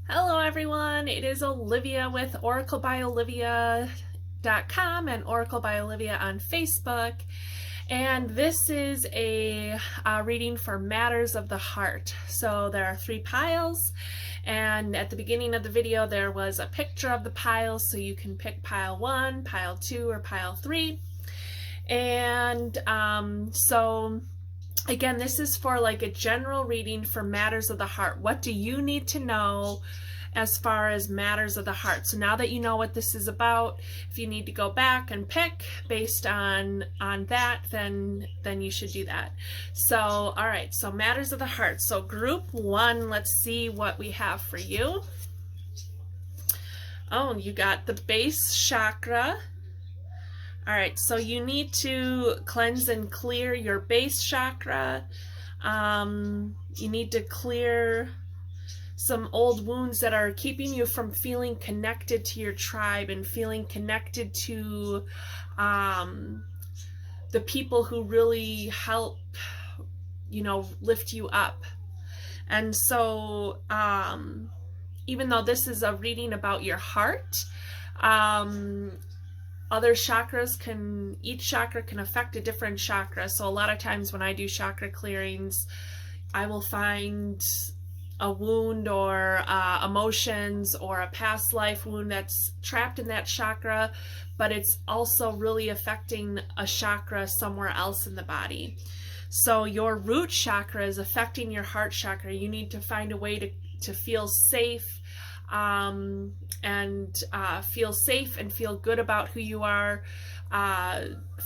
Hello everyone, it is Olivia with oraclebyolivia.com and Oracle by Olivia on Facebook. And this is a reading for matters of the heart. So there are 3 piles, and at the beginning of the video there was a picture of the piles, so you can pick pile 1, pile 2, or pile 3. And so again, this is for like a general reading for matters of the heart. What do you need to know as far as matters of the heart? So now that you know what this is about, if you need to go back and pick based on that, then you should do that. So, all right, so matters of the heart. So group 1, let's see what we have for you. Oh, you got the base chakra. All right, so you need to cleanse and clear your base chakra. You need to clear some old wounds that are keeping you from feeling connected to your tribe and feeling connected to the people who really help, lift you up. And so even though this is a reading about your heart, other chakras each chakra can affect a different chakra. So a lot of times when I do chakra clearings, I will find a wound or emotions or a past life wound that's trapped in that chakra, but it's also really affecting a chakra somewhere else in the body. So your root chakra is affecting your heart chakra. You need to find a way to feel safe, and feel safe and feel good about who you are,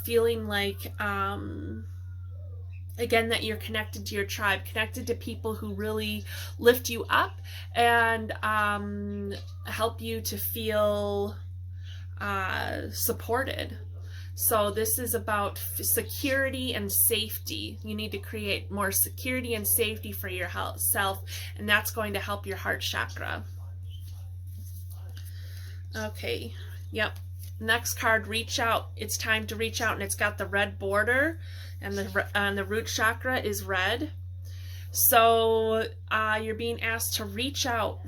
feeling like again that you're connected to your tribe, connected to people who really lift you up and help you to feel supported. So this is about security and safety. You need to create more security and safety for your self, and that's going to help your heart chakra. Okay, yep. Next card, reach out. It's time to reach out, and it's got the red border, and the root chakra is red. So you're being asked to reach out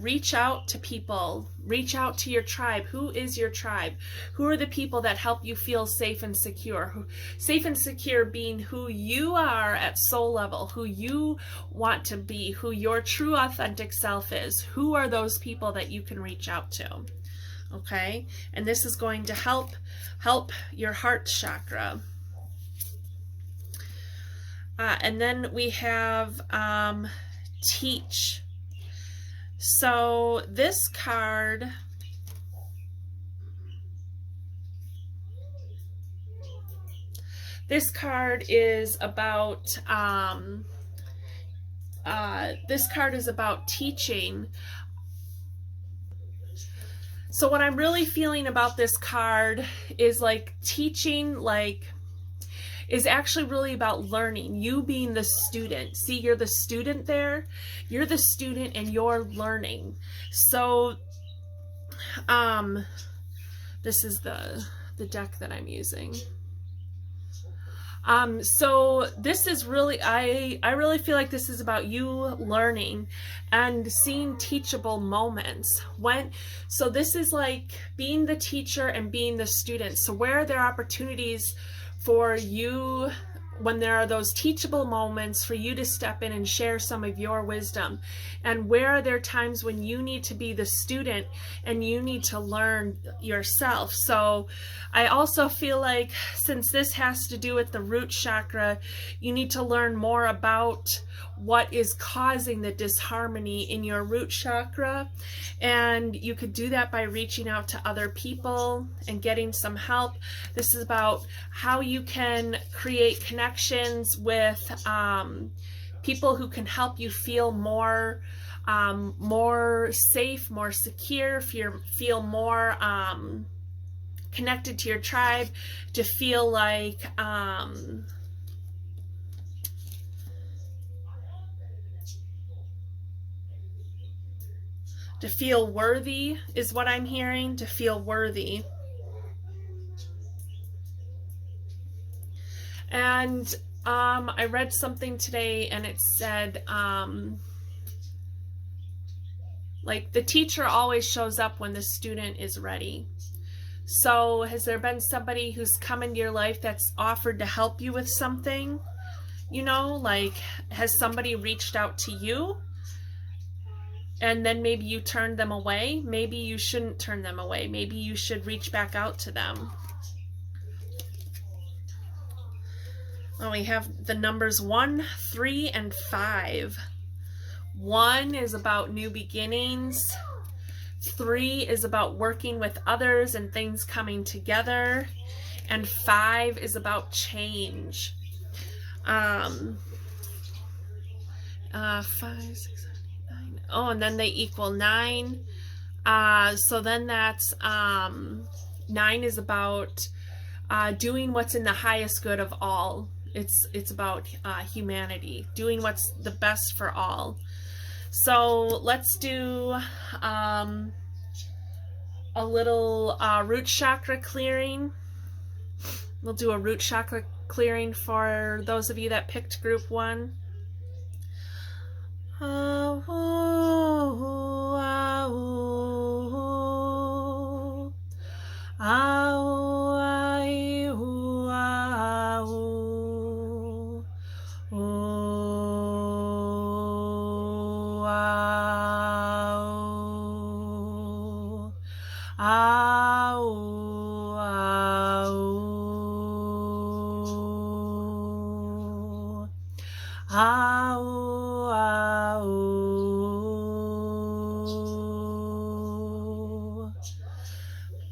to people, reach out to your tribe. Who is your tribe? Who are the people that help you feel safe and secure? Safe and secure being who you are at soul level, who you want to be, who your true authentic self is. Who are those people that you can reach out to? Okay, and this is going to help your heart chakra. And then we have teach. So this card is about teaching. So what I'm really feeling about this card is like teaching, is actually really about learning. You being the student. See, you're the student there. You're the student and you're learning. So this is the deck that I'm using. So this is really, I really feel like this is about you learning and seeing teachable moments. So this is like being the teacher and being the student. So where are there opportunities for you when there are those teachable moments for you to step in and share some of your wisdom? And where are there times when you need to be the student and you need to learn yourself? So I also feel like, since this has to do with the root chakra, you need to learn more about what is causing the disharmony in your root chakra. And you could do that by reaching out to other people and getting some help. This is about how you can create connections with people who can help you feel more safe, more secure, feel more connected to your tribe, to feel like to feel worthy is what I'm hearing, to feel worthy. And I read something today and it said Like, the teacher always shows up when the student is ready. So has there been somebody who's come into your life that's offered to help you with something? You know, like, has somebody reached out to you and then maybe you turned them away? Maybe you shouldn't turn them away. Maybe you should reach back out to them. Oh, we have the numbers 1, 3, and 5. 1 is about new beginnings. 3 is about working with others and things coming together. And 5 is about change. 5, 6, 7, 8, 9. Oh, and then they equal 9. So then that's 9 is about doing what's in the highest good of all. It's about humanity, doing what's the best for all. So let's do a little root chakra clearing. We'll do a root chakra clearing for those of you that picked group 1.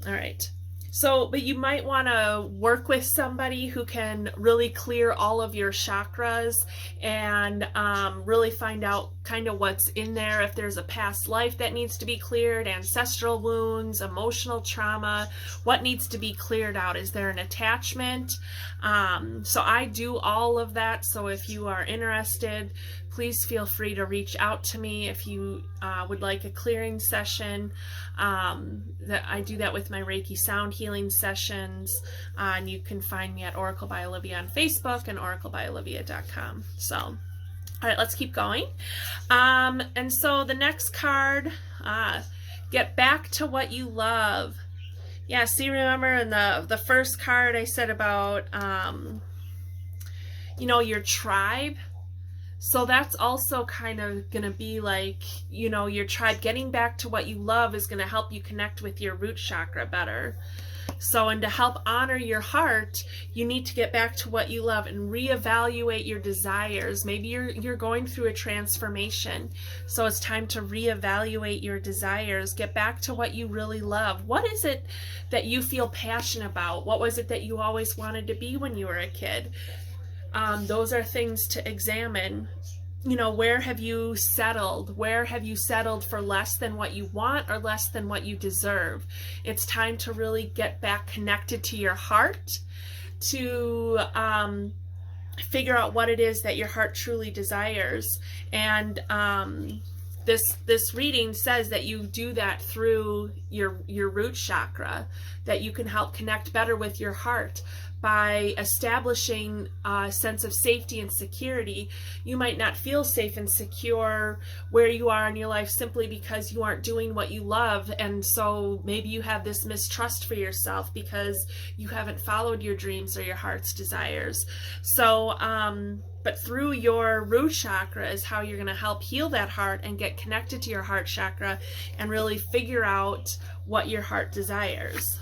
All right. So, but you might want to work with somebody who can really clear all of your chakras and really find out kind of what's in there. If there's a past life that needs to be cleared, ancestral wounds, emotional trauma, what needs to be cleared out? Is there an attachment? So I do all of that. So if you are interested, please feel free to reach out to me if you would like a clearing session. That I do that with my Reiki sound healing sessions, and you can find me at Oracle by Olivia on Facebook and oraclebyolivia.com. So, all right, let's keep going. And so the next card, get back to what you love. Yeah, see, remember in the first card I said about, you know, your tribe. So that's also kind of going to be like, you know, your tribe. Getting back to what you love is going to help you connect with your root chakra better. So, and to help honor your heart, you need to get back to what you love and reevaluate your desires. Maybe you're going through a transformation. So it's time to reevaluate your desires. Get back to what you really love. What is it that you feel passionate about? What was it that you always wanted to be when you were a kid? Those are things to examine. You know, where have you settled? Where have you settled for less than what you want or less than what you deserve? It's time to really get back connected to your heart, to figure out what it is that your heart truly desires. And this reading says that you do that through your root chakra, that you can help connect better with your heart by establishing a sense of safety and security. You might not feel safe and secure where you are in your life simply because you aren't doing what you love, and so maybe you have this mistrust for yourself because you haven't followed your dreams or your heart's desires. So but through your root chakra is how you're going to help heal that heart and get connected to your heart chakra and really figure out what your heart desires.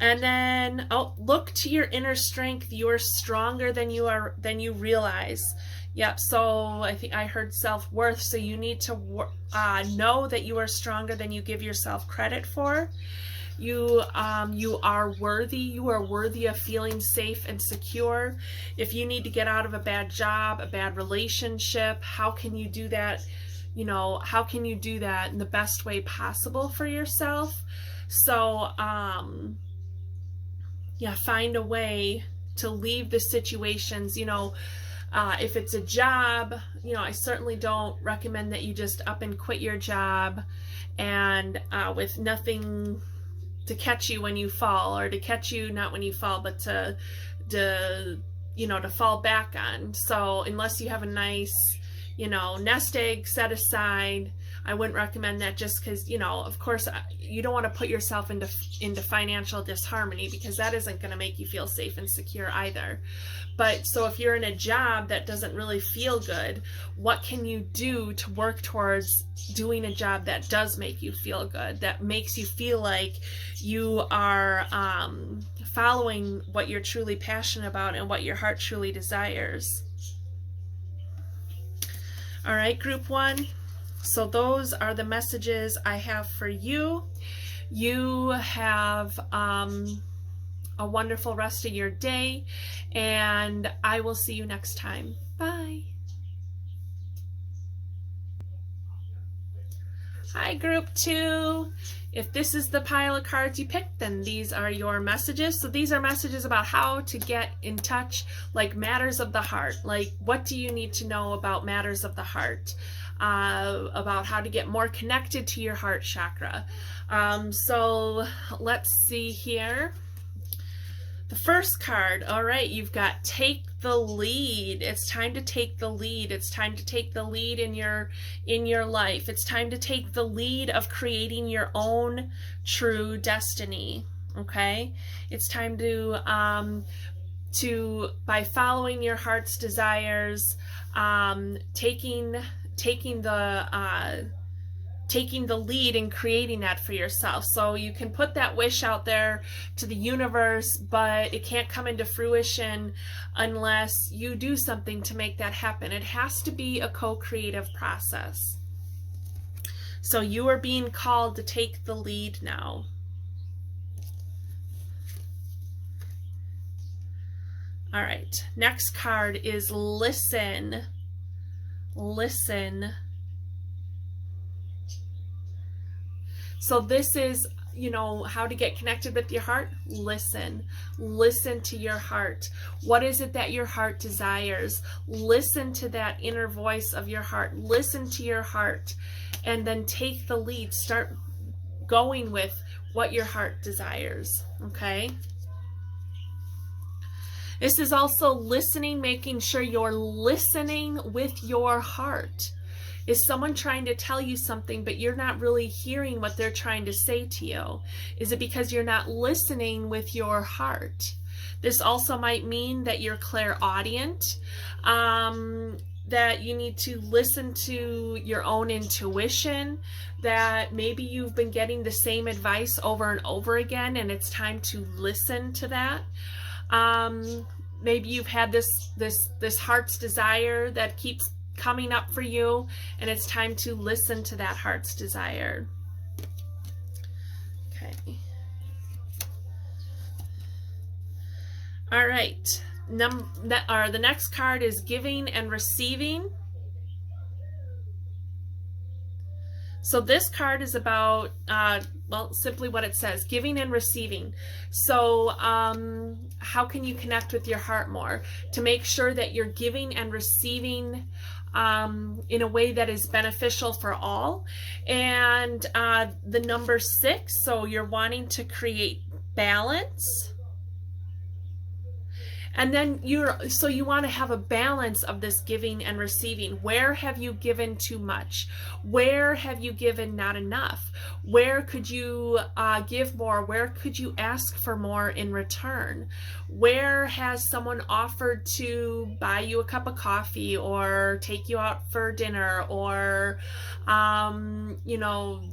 And then, look to your inner strength. You are stronger than you realize. Yep. So I think I heard self-worth. So you need to know that you are stronger than you give yourself credit for. You are worthy. You are worthy of feeling safe and secure. If you need to get out of a bad job, a bad relationship, how can you do that? You know, how can you do that in the best way possible for yourself? So, yeah, find a way to leave the situations. You know, if it's a job, you know, I certainly don't recommend that you just up and quit your job and with nothing to catch you when you fall, or to catch you not when you fall, but to you know, to fall back on. So unless you have a nice, you know, nest egg set aside, I wouldn't recommend that, just because, you know, of course, you don't want to put yourself into financial disharmony, because that isn't going to make you feel safe and secure either. But so if you're in a job that doesn't really feel good, what can you do to work towards doing a job that does make you feel good, that makes you feel like you are following what you're truly passionate about and what your heart truly desires? All right, group 1. So those are the messages I have for you. You have a wonderful rest of your day, and I will see you next time. Bye. Hi, group 2. If this is the pile of cards you picked, then these are your messages. So these are messages about how to get in touch, like matters of the heart. Like, what do you need to know about matters of the heart? About how to get more connected to your heart chakra. So let's see here. The first card, all right, you've got take the lead. It's time to take the lead. It's time to take the lead in your life. It's time to take the lead of creating your own true destiny. Okay? It's time to by following your heart's desires, taking the lead in creating that for yourself. So you can put that wish out there to the universe, but it can't come into fruition unless you do something to make that happen. It has to be a co-creative process. So you are being called to take the lead now. All right, next card is listen. Listen. So this is, you know, how to get connected with your heart. Listen. Listen to your heart. What is it that your heart desires? Listen to that inner voice of your heart. Listen to your heart, and then take the lead. Start going with what your heart desires, okay? This is also listening, making sure you're listening with your heart. Is someone trying to tell you something, but you're not really hearing what they're trying to say to you? Is it because you're not listening with your heart? This also might mean that you're clairaudient, that you need to listen to your own intuition, that maybe you've been getting the same advice over and over again, and it's time to listen to that. Maybe you've had this heart's desire that keeps coming up for you, and it's time to listen to that heart's desire. Okay. All right. The next card is giving and receiving. So this card is about, well, simply what it says, giving and receiving. So how can you connect with your heart more to make sure that you're giving and receiving in a way that is beneficial for all? And the number 6, so you're wanting to create balance. And then you want to have a balance of this giving and receiving. Where have you given too much? Where have you given not enough? Where could you give more? Where could you ask for more in return? Where has someone offered to buy you a cup of coffee or take you out for dinner, or you know,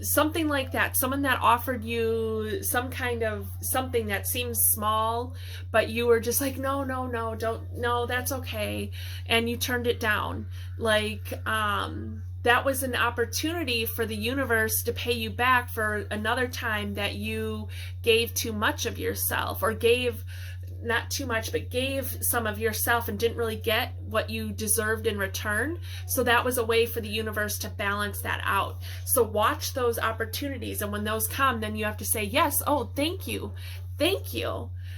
something like that? Someone that offered you some kind of something that seems small, but you were just like, no, that's okay, and you turned it down. Like that was an opportunity for the universe to pay you back for another time that you gave too much of yourself, or gave not too much, but gave some of yourself and didn't really get what you deserved in return. So that was a way for the universe to balance that out. So watch those opportunities, and when those come, then you have to say, yes, oh, thank you,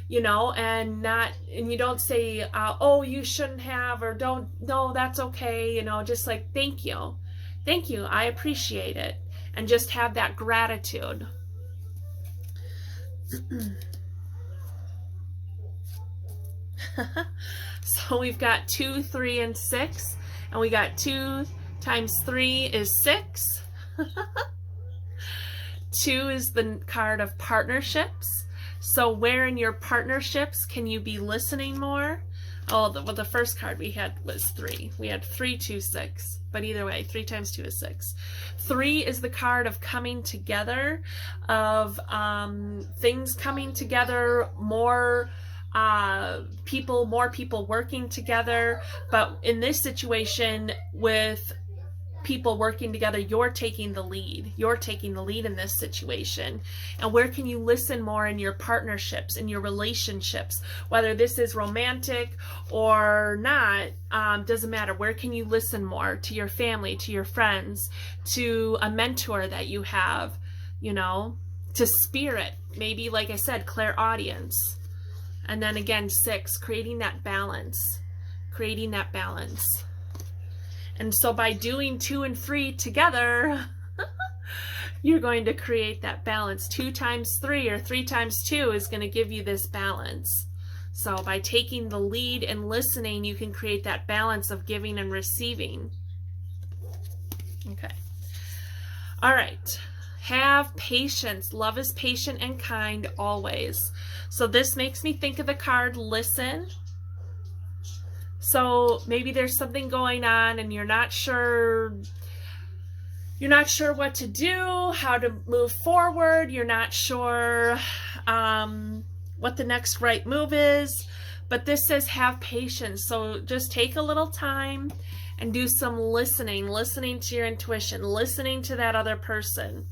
you know, and you don't say, oh, you shouldn't have, or don't, no, that's okay, you know, just like, thank you, I appreciate it, and just have that gratitude. So we've got 2, 3, and 6, and we got 2, times 3 is 6. 2 is the card of partnerships. So where in your partnerships can you be listening more? Oh, the first card we had was 3. We had 3, 2, 6. But either way, 3 times 2 is 6. 3 is the card of coming together, of things coming together, more people working together. But in this situation, with people working together, you're taking the lead. You're taking the lead in this situation. And where can you listen more in your partnerships, in your relationships? Whether this is romantic or not, doesn't matter. Where can you listen more? To your family, to your friends, to a mentor that you have, you know, to spirit. Maybe, like I said, clairaudience. And then again, 6, creating that balance. Creating that balance. And so by doing 2 and 3 together, you're going to create that balance. 2 times 3 or 3 times 2 is going to give you this balance. So by taking the lead and listening, you can create that balance of giving and receiving. Okay. All right. Have patience. Love is patient and kind always. So this makes me think of the card listen. So maybe there's something going on and you're not sure what to do, how to move forward. You're not sure what the next right move is. But this says have patience. So just take a little time and do some listening to your intuition, listening to that other person.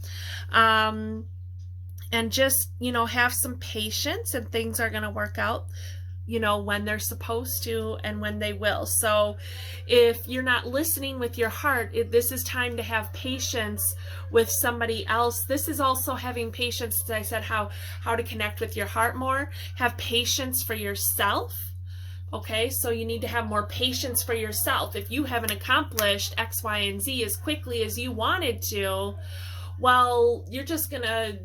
And just, have some patience, and things are going to work out, when they're supposed to and when they will. So if you're not listening with your heart, this is time to have patience with somebody else. This is also having patience, as I said, how to connect with your heart more. Have patience for yourself. Okay, so you need to have more patience for yourself. If you haven't accomplished X, Y, and Z as quickly as you wanted to, well, you're just going to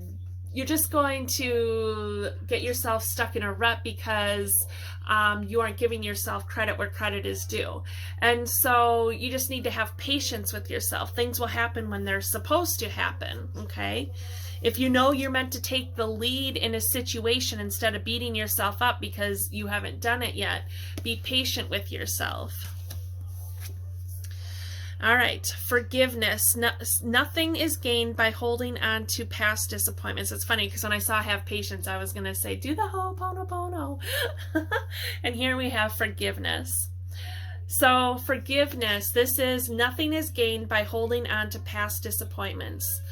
get yourself stuck in a rut because you aren't giving yourself credit where credit is due. And so you just need to have patience with yourself. Things will happen when they're supposed to happen, okay? If you know you're meant to take the lead in a situation instead of beating yourself up because you haven't done it yet, be patient with yourself. All right, forgiveness. Nothing is gained by holding on to past disappointments. It's funny because when I saw have patience, I was going to say, do the Ho'oponopono. And here we have forgiveness. So forgiveness, this is nothing is gained by holding on to past disappointments.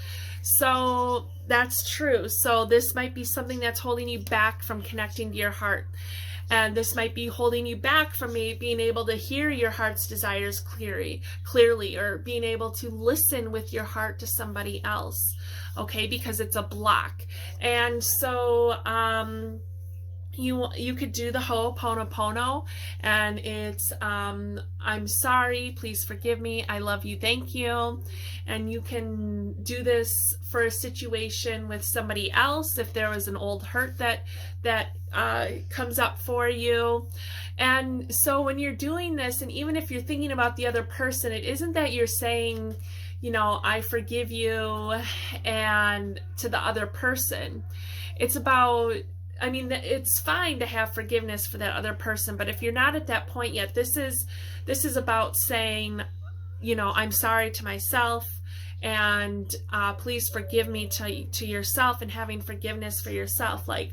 So that's true. So this might be something that's holding you back from connecting to your heart. And this might be holding you back from being able to hear your heart's desires clearly, or being able to listen with your heart to somebody else, okay, because it's a block. And so you could do the Ho'oponopono, and it's I'm sorry, please forgive me, I love you, thank you. And you can do this for a situation with somebody else if there was an old hurt that comes up for you. And so when you're doing this, and even if you're thinking about the other person, it isn't that you're saying, I forgive you and to the other person. It's about, it's fine to have forgiveness for that other person, but if you're not at that point yet, this is about saying, I'm sorry to myself, and please forgive me to yourself, and having forgiveness for yourself. Like,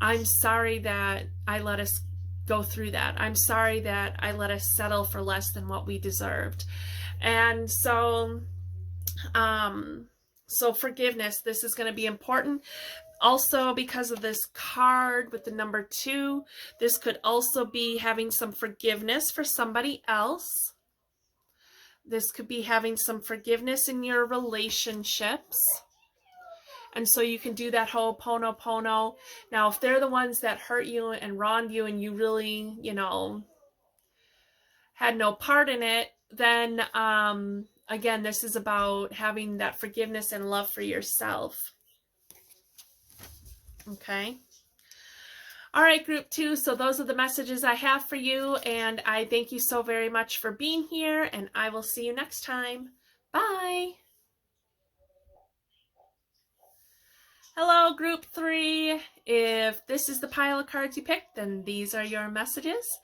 I'm sorry that I let us go through that. I'm sorry that I let us settle for less than what we deserved. And so forgiveness, this is going to be important. Also, because of this card with the number 2, this could also be having some forgiveness for somebody else. This could be having some forgiveness in your relationships. And so you can do that Ho'oponopono. Now, if they're the ones that hurt you and wronged you and you really, had no part in it, then, again, this is about having that forgiveness and love for yourself. Okay. All right, group 2. So those are the messages I have for you. And I thank you so very much for being here. And I will see you next time. Bye. Hello, group 3. If this is the pile of cards you picked, then these are your messages.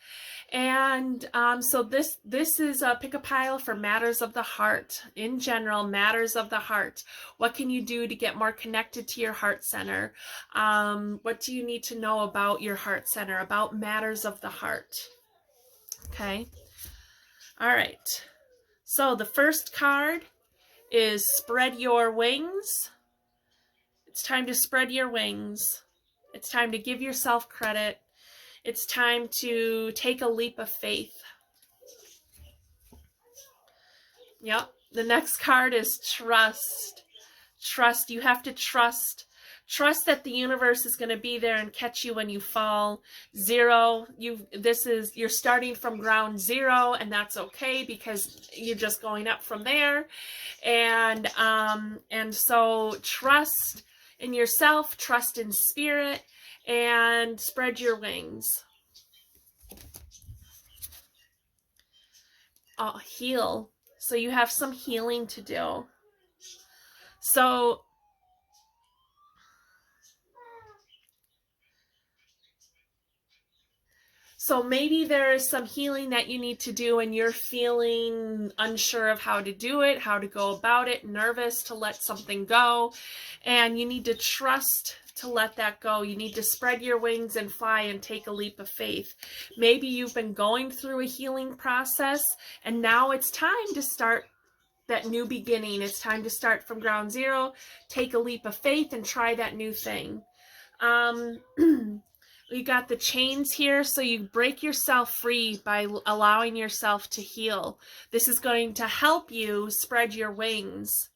And so this is a pick a pile for matters of the heart. In general, matters of the heart. What can you do to get more connected to your heart center? What do you need to know about your heart center, about matters of the heart? Okay. All right. So the first card is spread your wings. It's time to spread your wings. It's time to give yourself credit. It's time to take a leap of faith. Yep. The next card is trust. Trust. You have to trust. Trust that the universe is going to be there and catch you when you fall. Zero. You're starting from ground zero, and that's okay because you're just going up from there. And so trust in yourself, trust in spirit, and spread your wings. Heal. So you have some healing to do. So maybe there is some healing that you need to do and you're feeling unsure of how to do it, how to go about it, nervous to let something go, and you need to trust to let that go. You need to spread your wings and fly and take a leap of faith. Maybe you've been going through a healing process and now it's time to start that new beginning. It's time to start from ground zero, take a leap of faith and try that new thing. We got the chains here, so you break yourself free by allowing yourself to heal. This is going to help you spread your wings.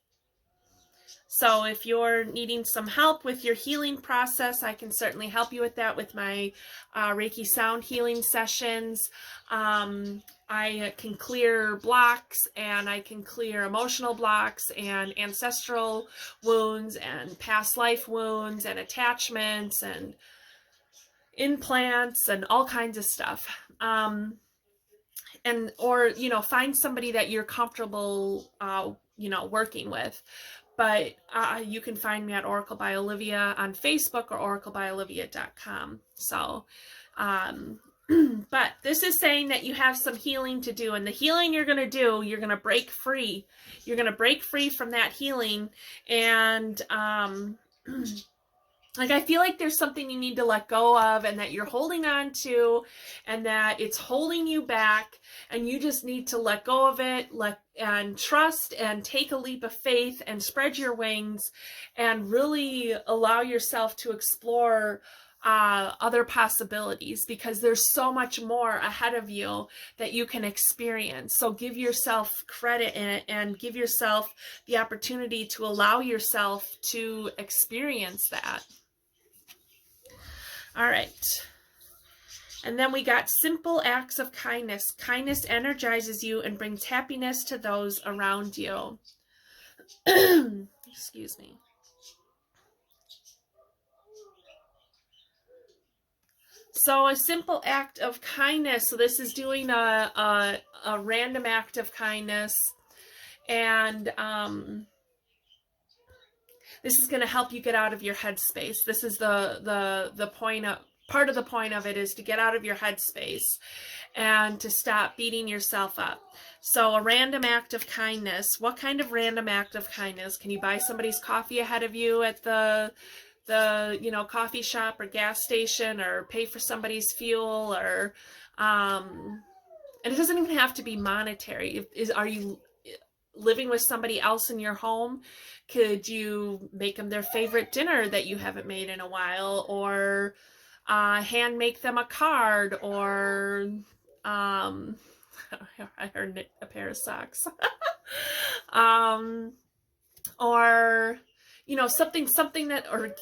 So if you're needing some help with your healing process, I can certainly help you with that with my Reiki sound healing sessions. I can clear blocks, and I can clear emotional blocks and ancestral wounds and past life wounds and attachments and implants and all kinds of stuff. Or find somebody that you're comfortable working with. But you can find me at Oracle by Olivia on Facebook or oraclebyolivia.com. So but this is saying that you have some healing to do, and the healing you're going to do, you're going to break free. You're going to break free from that healing, and I feel like there's something you need to let go of and that you're holding on to and that it's holding you back, and you just need to let go of it, and trust and take a leap of faith and spread your wings and really allow yourself to explore other possibilities, because there's so much more ahead of you that you can experience. So give yourself credit in it and give yourself the opportunity to allow yourself to experience that. All right. And then we got simple acts of kindness. Kindness energizes you and brings happiness to those around you. Excuse me. So a simple act of kindness. So this is doing a random act of kindness. And this is going to help you get out of your headspace. This is the point of, part of the point of it is to get out of your headspace and to stop beating yourself up. So a random act of kindness. What kind of random act of kindness? Can you buy somebody's coffee ahead of you at the coffee shop or gas station, or pay for somebody's fuel, or and it doesn't even have to be monetary. Are you living with somebody else in your home? Could you make them their favorite dinner that you haven't made in a while, or hand make them a card, or I heard a pair of socks, or something that, or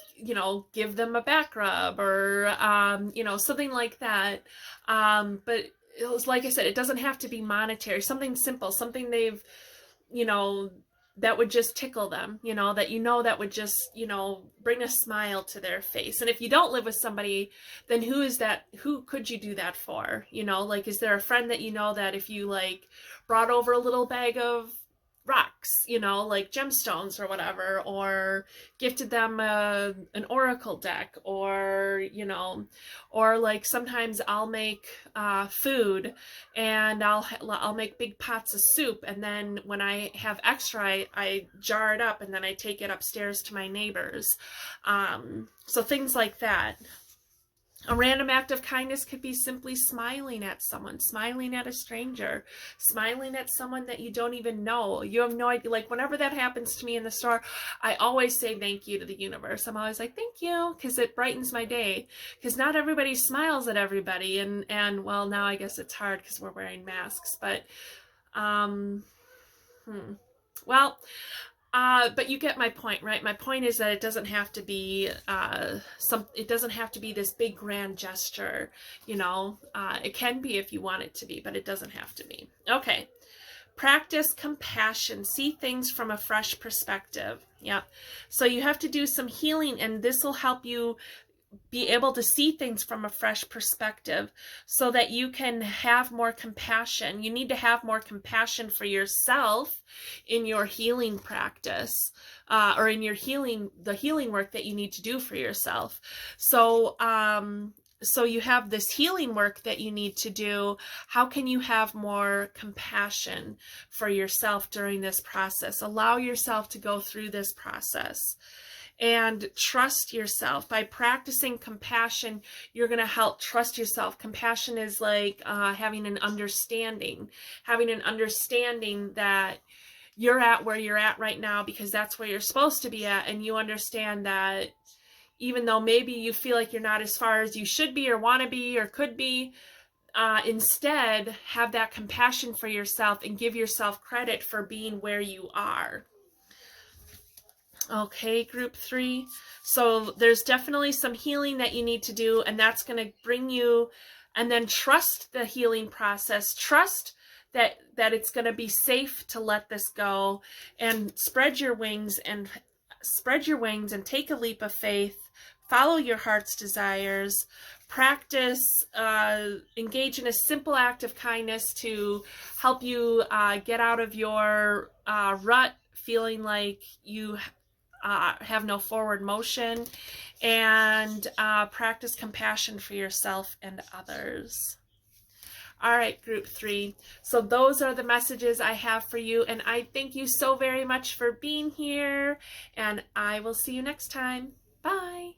give them a back rub, or something like that. But it was, like I said, it doesn't have to be monetary. Something simple, something they've that would just tickle them, that would just, bring a smile to their face. And if you don't live with somebody, then who could you do that for? Like, is there a friend that that if you like brought over a little bag of rocks, like gemstones or whatever, or gifted them an oracle deck, or like sometimes I'll make food, and I'll make big pots of soup, and then when I have extra, I jar it up and then I take it upstairs to my neighbors. So things like that. A random act of kindness could be simply smiling at someone, smiling at a stranger, smiling at someone that you don't even know. You have no idea. Like, whenever that happens to me in the store, I always say thank you to the universe. I'm always like, thank you, because it brightens my day. Because not everybody smiles at everybody. And well, now I guess it's hard because we're wearing masks. But, well... but you get my point, right? My point is that it doesn't have to be it doesn't have to be this big grand gesture, it can be if you want it to be, but it doesn't have to be. Okay. Practice compassion. See things from a fresh perspective. Yeah. So you have to do some healing, and this will help you be able to see things from a fresh perspective so that you can have more compassion. You need to have more compassion for yourself in your healing practice, or in your the healing work that you need to do for yourself. So you have this healing work that you need to do. How can you have more compassion for yourself during this process? Allow yourself to go through this process. And trust yourself. By practicing compassion, you're going to help trust yourself. Compassion is like having an understanding that you're at where you're at right now because that's where you're supposed to be at. And you understand that even though maybe you feel like you're not as far as you should be or want to be or could be, instead have that compassion for yourself and give yourself credit for being where you are. Okay, group 3. So there's definitely some healing that you need to do, and that's going to bring you, and then trust the healing process. Trust that it's going to be safe to let this go, and spread your wings and take a leap of faith. Follow your heart's desires. Practice, engage in a simple act of kindness to help you get out of your rut, feeling like you have no forward motion, and practice compassion for yourself and others. All right, group 3. So those are the messages I have for you, and I thank you so very much for being here, and I will see you next time. Bye.